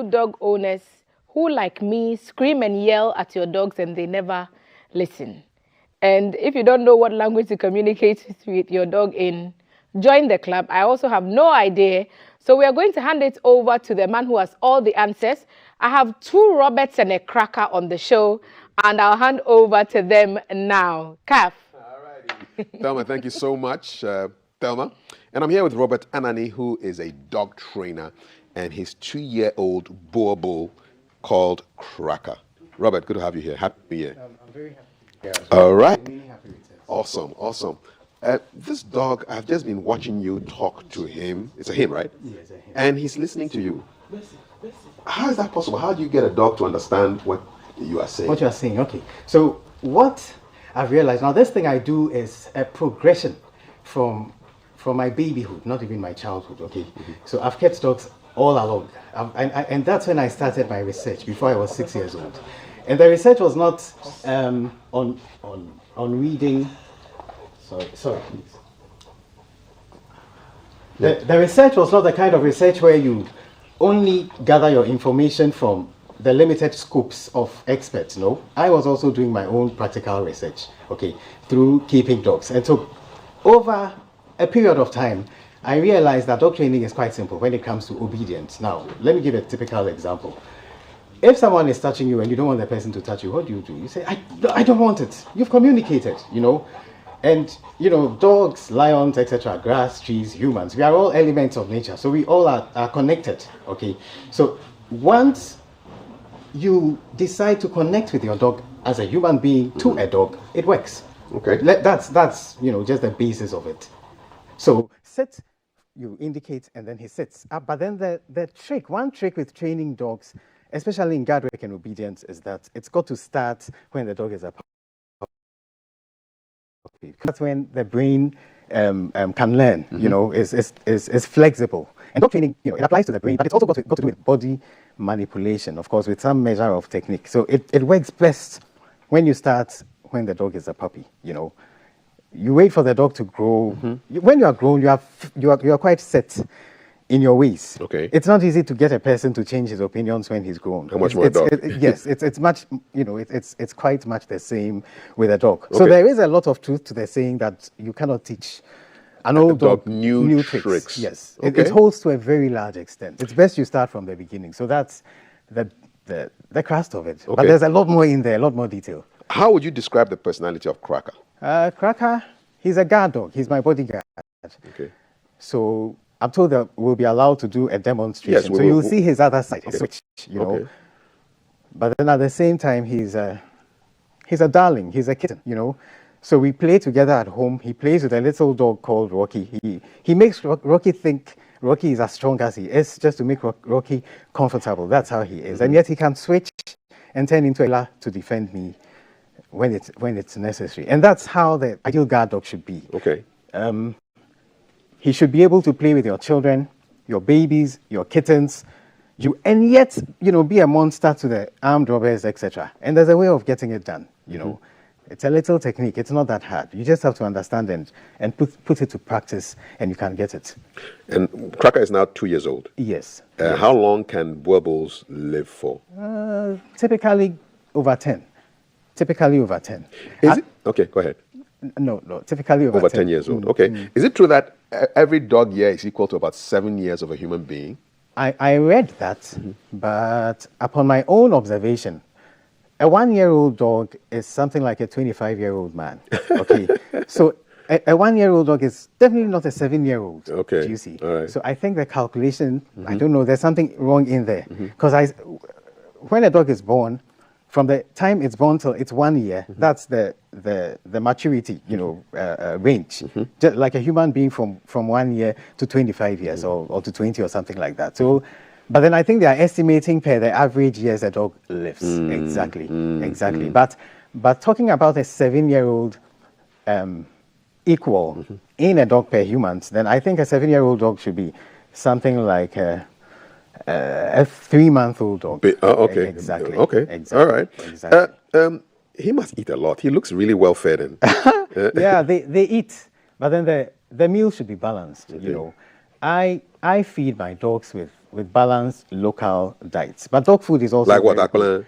dog owners who, like me, scream and yell at your dogs and they never listen. And if you don't know what language to communicate with your dog in, join the club. I also have no idea. So we are going to hand it over to the man who has all the answers. I have two Roberts and a Cracker on the show, and I'll hand over to them now. Kaf. All righty. Thelma, thank you so much, Thelma. And I'm here with Robert Anani, who is a dog trainer, and his 2-year-old Boer bull called Cracker. Robert, good to have you here. Happy New Year. I'm very happy. Yeah, All right. I'm really happy with it. Awesome, awesome. This dog, I've just been watching you talk to him. It's a him, right? Yes, a him. And he's listening to you. How is that possible? How do you get a dog to understand what you are saying? What you are saying, okay. So what I've realized, now this thing I do is a progression from my babyhood, not even my childhood, okay? Mm-hmm. So I've kept dogs all along. And that's when I started my research, before I was 6 years old. And the research was not on reading. Sorry, please. The research was not the kind of research where you only gather your information from the limited scopes of experts. No, I was also doing my own practical research, okay, through keeping dogs. And so over a period of time, I realized that dog training is quite simple when it comes to obedience. Now, let me give a typical example. If someone is touching you and you don't want the person to touch you, what do? You say, I don't want it. You've communicated, you know. And, you know, dogs, lions, etc., grass, trees, humans, we are all elements of nature. So we all are connected, okay? So once you decide to connect with your dog as a human being to a dog, it works. Okay. That's you know, just the basis of it. So sit, you indicate, and then he sits. But then one trick with training dogs, especially in guard work and obedience, is that it's got to start when the dog is a puppy. That's when the brain can learn, you know, is flexible. And dog training, you know, it applies to the brain, but it's also got to do with body manipulation, of course, with some measure of technique. So it works best when you start when the dog is a puppy, you know. You wait for the dog to grow. When you are grown, you are quite set in your ways. Okay. It's not easy to get a person to change his opinions when he's grown. How much more a dog? Yes, it's much, you know, it's quite much the same with a dog. So Okay. there is a lot of truth to the saying that you cannot teach an old dog new tricks. Yes, Okay. it holds to a very large extent. It's best you start from the beginning. So that's the crust of it. But Okay. there's a lot more in there, a lot more detail. How would you describe the personality of Cracker? Cracker, he's a guard dog. He's my bodyguard. Okay. So I'm told that we'll be allowed to do a demonstration. Yes, so you'll see his other side, his switch, you know. Okay. But then at the same time, he's a darling. He's a kitten, you know. So we play together at home. He plays with a little dog called Rocky. He makes Rocky think Rocky is as strong as he is, just to make Rocky comfortable. That's how he is. And yet he can switch and turn into a la to defend me when it's necessary. And that's how the ideal guard dog should be. Okay. He should be able to play with your children, your babies, your kittens, and yet, you know, be a monster to the armed robbers, etc. And there's a way of getting it done, you know. It's a little technique. It's not that hard. You just have to understand and put it to practice, and you can get it. And Cracker is now 2 years old. Yes. How long can Boer bulls live for? Typically over 10. Typically over 10. Is it? Okay, go ahead. No. Typically over 10 years old. Okay. Is it true that every dog year is equal to about 7 years of a human being? I read that, but upon my own observation, a 1-year-old dog is something like a 25-year-old man. Okay. So a 1-year-old dog is definitely not a 7-year-old. Okay. Do you see? All right. So I think the calculation, I don't know, there's something wrong in there. Because when a dog is born, from the time it's born till it's 1 year, that's the maturity, you know, range. Just like a human being from 1 year to 25 years or to 20 or something like that. So, but then I think they are estimating per the average years a dog lives. Exactly. But talking about a 7-year-old equal in a dog per humans, then I think a 7-year-old dog should be something like a 3-month-old dog. Okay. Exactly. Okay. Exactly. All right. Exactly. He must eat a lot. He looks really well fed. Yeah, they eat, but then the meal should be balanced. You know, I feed my dogs with balanced local diets. But dog food is also Like what? very good.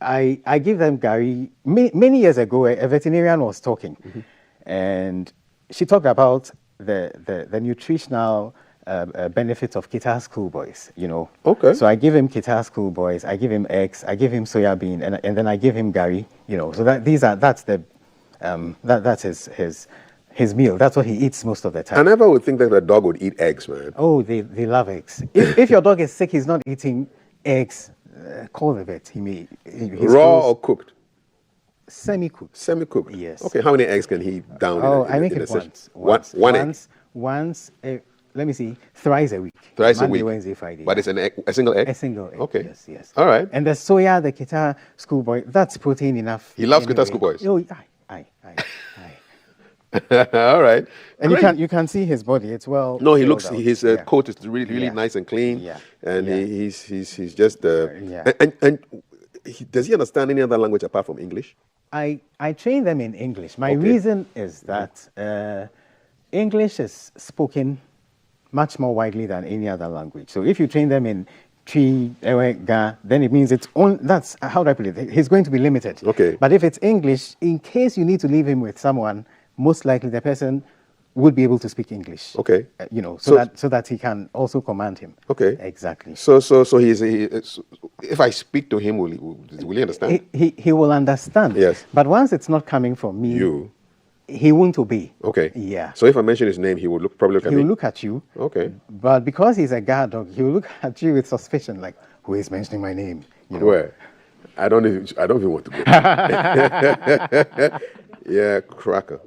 I give them Gary. Many years ago, a veterinarian was talking, and she talked about the nutritional benefits of Kita schoolboys. Okay. So I give him Kita schoolboys. I give him eggs. I give him soya bean, and then I give him Gary. So that's his meal. That's what he eats most of the time. I never would think that a dog would eat eggs, man. Oh, they love eggs. If your dog is sick, he's not eating eggs. Call the vet. Raw or cooked? Semi-cooked. Semi-cooked. Yes. Okay. How many eggs can he down? I make it once. One egg. Once. Let me see. Thrice a week. Thrice Monday, a week. Wednesday, Friday. But it's a single egg. A single egg. Okay. Yes. All right. And the soya, the Kita schoolboy, that's protein enough. He loves Kita schoolboys. Oh, aye. All right. And Great. you can see his body. It's well. No, he filled looks. out. His coat is really nice and clean. Yeah. And Yeah. he's just. Yeah. And does he understand any other language apart from English? I train them in English. My Okay. reason is that English is spoken much more widely than any other language. So if you train them in Twi, Ewe, Ga, then it means that's, how do I put it? He's going to be limited. Okay. But if it's English, in case you need to leave him with someone, most likely the person would be able to speak English. Okay. So that he can also command him. Okay. Exactly. So if I speak to him, will he understand? He will understand. Yes. But once it's not coming from me, You. he won't obey. Okay. Yeah. So if I mention his name, he will probably look at He me. will look at you. Okay. But because he's a guard dog, he will look at you with suspicion, like, who is mentioning my name? Where? I don't even want to go. Yeah, Cracker.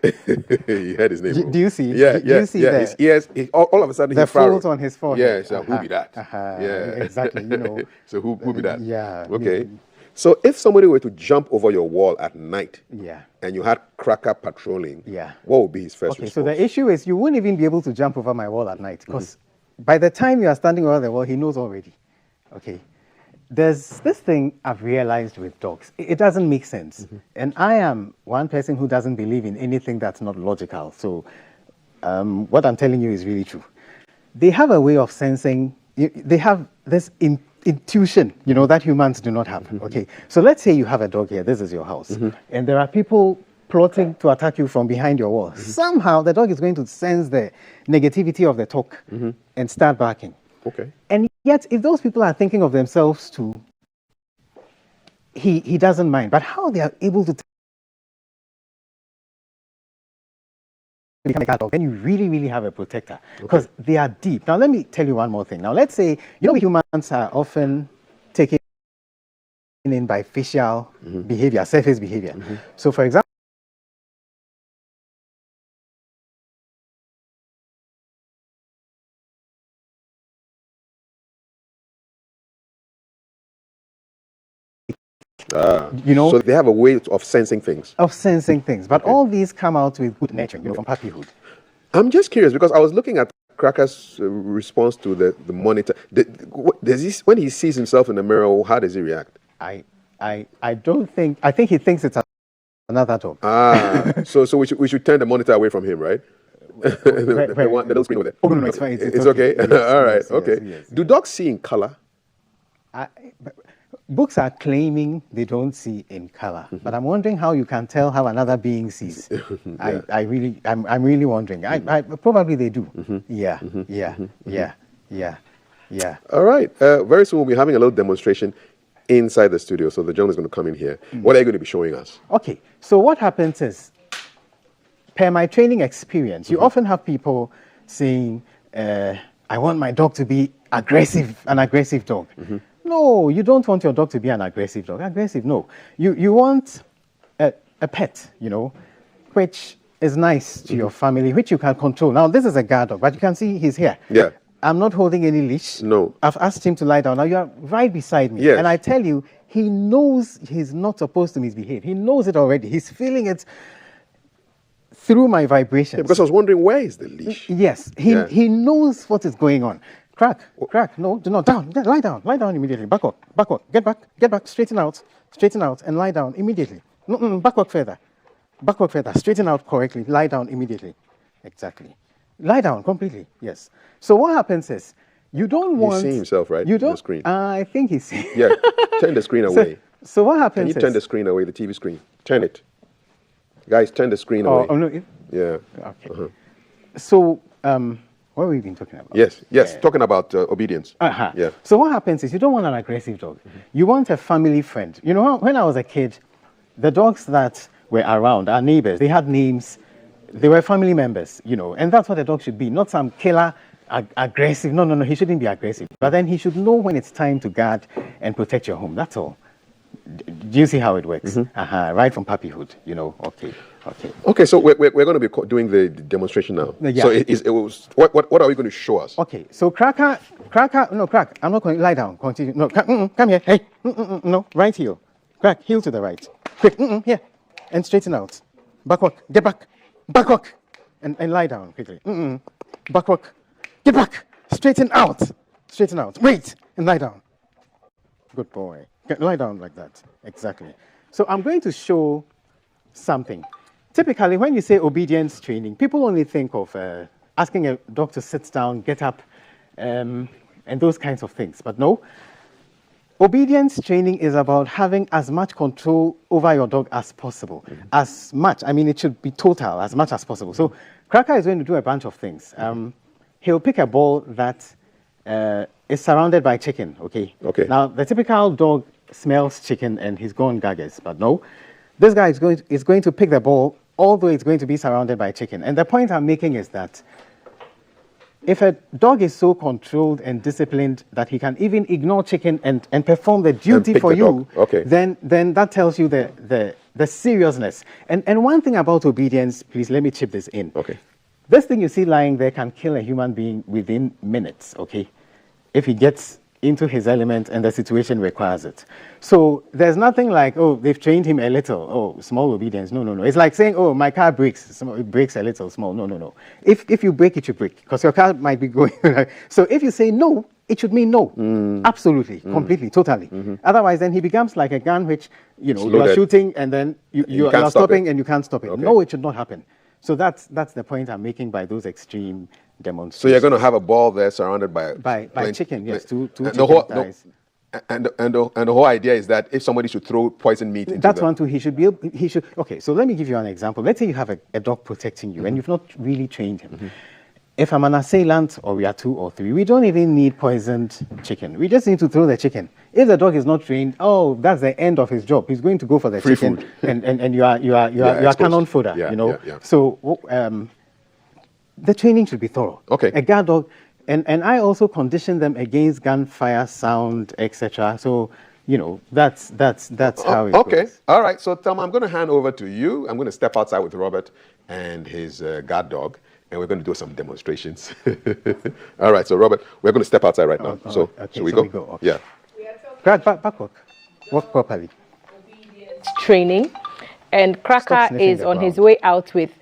You heard his name. Do you see? Yeah, Do you see His ears. All of a sudden, the he's frowned. folds on his forehead? Yeah. So who be that? Yeah. Exactly. So who be that? Yeah. Okay. So if somebody were to jump over your wall at night, Yeah. and you had Cracker patrolling, Yeah. what would be his first Okay, response? so the issue is you wouldn't even be able to jump over my wall at night because by the time you are standing over the wall, he knows already. Okay. There's this thing I've realized with dogs. It doesn't make sense. And I am one person who doesn't believe in anything that's not logical. So what I'm telling you is really true. They have a way of sensing, they have this intuition, that humans do not have. Okay. So let's say you have a dog here. This is your house. And there are people plotting to attack you from behind your wall. Somehow the dog is going to sense the negativity of the talk and start barking. Okay. And yet, if those people are thinking of themselves too, he doesn't mind. But how they are able to become a cat dog, then you really, really have a protector because they are deep. Now, let me tell you one more thing. Now, let's say, humans are often taken in by facial behavior, surface behavior. So, for example, So they have a way of sensing things. But all these come out with good nature, from puppyhood. I'm just curious because I was looking at Cracker's response to the monitor. When he sees himself in the mirror, how does he react? I think he thinks it's another dog. So we should turn the monitor away from him, right? The little screen over there. Oh, no, it's fine. It's okay. Yes, All right. yes, Okay. yes. Do dogs see in color? Books are claiming they don't see in color, but I'm wondering how you can tell how another being sees. I'm really wondering. I probably they do. Yeah. All right. Very soon we'll be having a little demonstration inside the studio. So the gentleman is going to come in here. What are you going to be showing us? Okay. So what happens is, per my training experience, you often have people saying, "I want my dog to be aggressive, an aggressive dog." No, you don't want your dog to be an aggressive dog. Aggressive, no. You want a pet, which is nice to your family, which you can control. Now, this is a guard dog, but you can see he's here. Yeah. I'm not holding any leash. No. I've asked him to lie down. Now, you are right beside me. Yes. And I tell you, he knows he's not supposed to misbehave. He knows it already. He's feeling it through my vibrations. Yeah, because I was wondering, where is the leash? Yes, he knows what is going on. Crack, no, do not, down, lie down immediately, back up, get back, straighten out, and lie down immediately. No, backward further, straighten out correctly, lie down immediately. Exactly. Lie down completely, yes. So what happens is, You don't He's want. seeing himself, right? You On the don't. screen. I think he's. Yeah. Turn the screen So, away. so what Can happens you turn the is. screen away, the TV screen? Turn it. Guys, turn the screen Oh, away. oh no. Yeah. Okay. So what have we been talking about? Yes, yes. Talking about obedience. Uh-huh. Yeah. So what happens is you don't want an aggressive dog. You want a family friend. You know, when I was a kid, the dogs that were around, our neighbors, they had names. They were family members, you know, and that's what a dog should be, not some killer, aggressive. No, no, no, he shouldn't be aggressive. But then he should know when it's time to guard and protect your home. That's all. Do you see how it works? Right from puppyhood, you know. Okay, okay. Okay, so we're going to be doing the demonstration now. Yeah. So it was what are we going to show us? Okay, so Cracker, no, Crack, I'm not going to lie down. Continue. No, Crack, come here. Hey, no, right heel. Crack, heel to the right. Quick, here. And straighten out. Backward, get back. Backward. And lie down quickly. Backward. Get back. Straighten out. Straighten out. Wait. And lie down. Good boy. Lie down like that. Exactly. So I'm going to show something. Typically, when you say obedience training, people only think of asking a dog to sit down, get up, and those kinds of things. But no, obedience training is about having as much control over your dog as possible. As much. I mean, it should be total, as much as possible. So Cracker is going to do a bunch of things. He'll pick a ball that is surrounded by chicken, okay? Okay. Now, the typical dog smells chicken and he's gone gaggers, but no. This guy is going to pick the ball, although it's going to be surrounded by chicken. And the point I'm making is that if a dog is so controlled and disciplined that he can even ignore chicken and perform the duty pick for the you, dog. Okay. then that tells you the seriousness. And one thing about obedience, please let me chip this in. Okay. This thing you see lying there can kill a human being within minutes, okay? If he gets into his element and the situation requires it. So there's nothing like, oh, they've trained him a little, oh, small obedience. No, no, no. It's like saying, oh, my car breaks, it breaks a little small. No, no, no. If you break, it should break, because your car might be going. So if you say no, it should mean no. Absolutely, completely, totally. Otherwise, then he becomes like a gun which, you know, you are shooting and then you are stopping and you can't stop it. Okay. No, it should not happen. So that's the point I'm making by those extreme demonstrations. So you're going to have a ball there surrounded by chicken, yes, two and chicken the whole, thighs. and the whole idea is that if somebody should throw poison meat into That's them. one too. He should. Okay, so let me give you an example. Let's say you have a dog protecting you and you've not really trained him. If I'm an assailant or we are 2 or 3, we don't even need poisoned chicken. We just need to throw the chicken. If the dog is not trained, oh, that's the end of his job. He's going to go for the Free chicken, food. and you are exposed. cannon fodder. Yeah, you know. yeah. So the training should be thorough. Okay. A guard dog, and I also condition them against gunfire, sound, etc. So you know that's how it Okay. goes. All right. So Thelma, I'm going to hand over to you. I'm going to step outside with Robert and his guard dog, and we're going to do some demonstrations. All right. So Robert, we're going to step outside right now. So okay, should we so go? we go, okay. Yeah. Backward. Walk properly. Training, and Cracker sniffing is the on his ground. way out with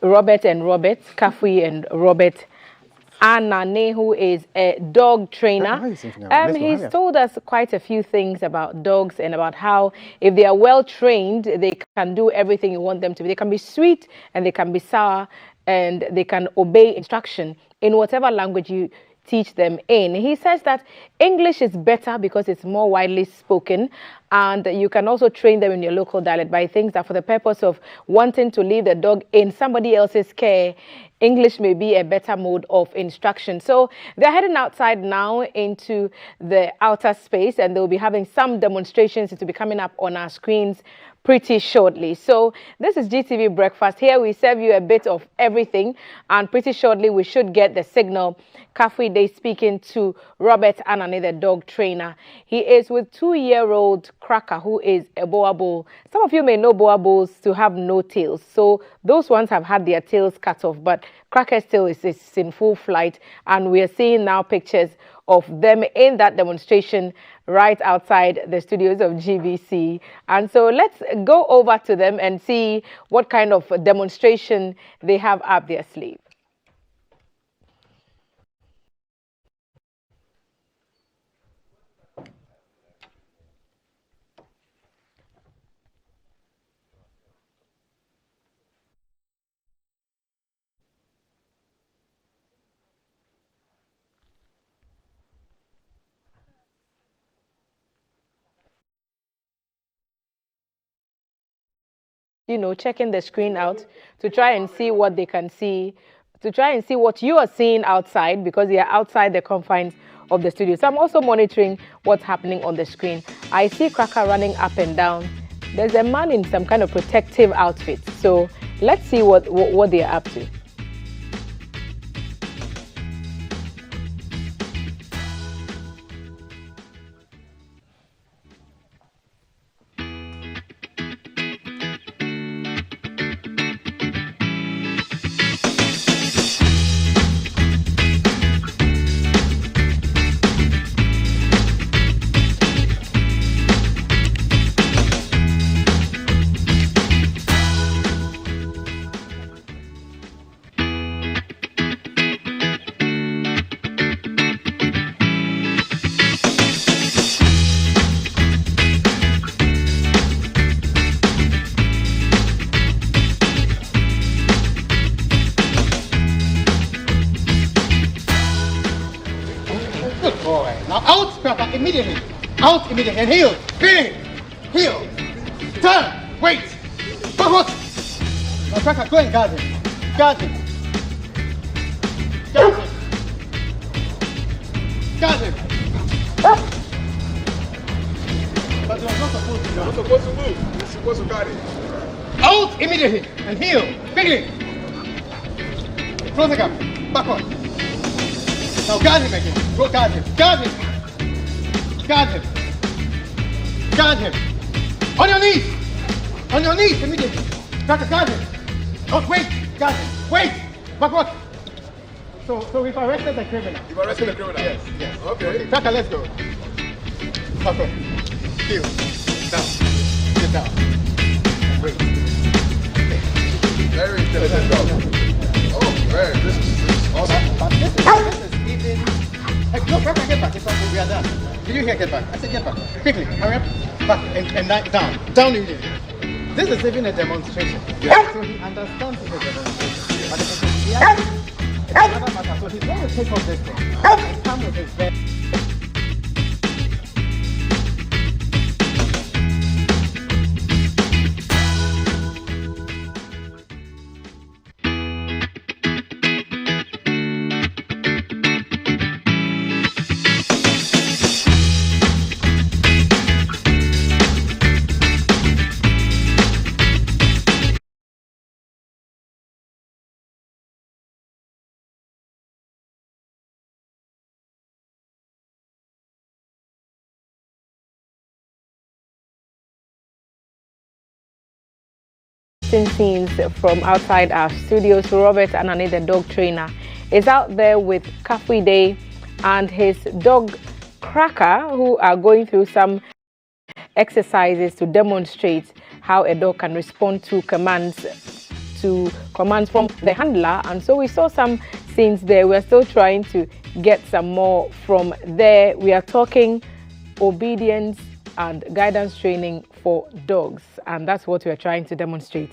Robert and Robert, Kafui and Robert. Anane, who is a dog trainer. Why are you sniffing around? Let's go, He's hurry up. told us quite a few things about dogs and about how if they are well trained, they can do everything you want them to be. They can be sweet and they can be sour and they can obey instruction in whatever language you teach them in. He says that English is better because it's more widely spoken, and you can also train them in your local dialect by things that for the purpose of wanting to leave the dog in somebody else's care, English may be a better mode of instruction. So they're heading outside now into the outer space, and they'll be having some demonstrations to be coming up on our screens pretty shortly. So this is GTV Breakfast. Here we serve you a bit of everything, and pretty shortly we should get the signal. Kafui Day speaking to Robert Anane, the dog trainer. He is with 2-year-old Cracker, who is a boa bull. Some of you may know boa bulls to have no tails, so those ones have had their tails cut off, but Cracker's tail is in full flight, and we are seeing now pictures of them in that demonstration right outside the studios of GBC. And so let's go over to them and see what kind of demonstration they have up their sleeve. checking the screen out to try and see what they can see, to try and see what you are seeing outside, because they are outside the confines of the studio. So I'm also monitoring what's happening on the screen. I see Cracker running up and down. There's a man in some kind of protective outfit. So let's see what they're up to. Now out, Cracker, immediately. Out immediately and heel. Bang! Heel. Turn. Wait. Forward. Now Cracker, go and guard him. Guard him. Guard him. Guard him. But you're not supposed to. You're not supposed to move. You're supposed to guard it. Out immediately and heel. Bigly. Close the gap. Backward. Now guard him again. Go guard him. Guard him. Guard him. Guard him. On your knees. On your knees immediately. Cracker, guard him. Oh, wait. Guard him. Wait. Backward. So we've arrested the criminal. You've arrested the criminal? Yes. Okay. Cracker, let's go. Backward. Heel. Down. Sit down. Wait. Very intelligent dog. Oh, man, this is awesome. But this is even... Hey, no, Cracker, get back. It's okay, we are done. Did you hear get back? I said get back. Quickly, hurry up. Back and down. Down immediately. This is even a demonstration. Yeah. So he understands it's a demonstration. But it's another matter. So he's going to take off this thing and come with his bed. Scenes from outside our studios. Robert Anani, the dog trainer, is out there with Kafui Day and his dog Cracker, who are going through some exercises to demonstrate how a dog can respond to commands from the handler. And so we saw some scenes there. We're still trying to get some more from there. We are talking obedience and guidance training for dogs, and that's what we're trying to demonstrate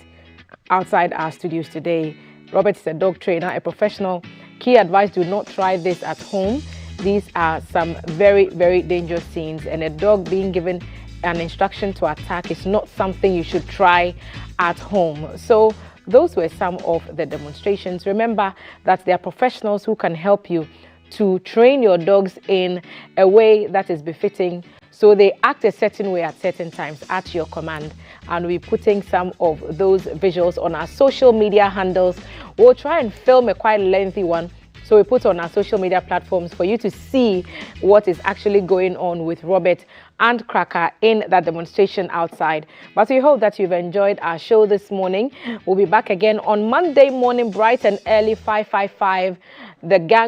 outside our studios today. Robert is a dog trainer, a professional. Key advice: do not try this at home. These are some very, very dangerous scenes, and a dog being given an instruction to attack is not something you should try at home. So those were some of the demonstrations. Remember that there are professionals who can help you to train your dogs in a way that is befitting, so they act a certain way at certain times at your command. And we're putting some of those visuals on our social media handles. We'll try and film a quite lengthy one, so we put on our social media platforms for you to see what is actually going on with Robert and Cracker in that demonstration outside. But we hope that you've enjoyed our show this morning. We'll be back again on Monday morning, bright and early, 5:55. The gang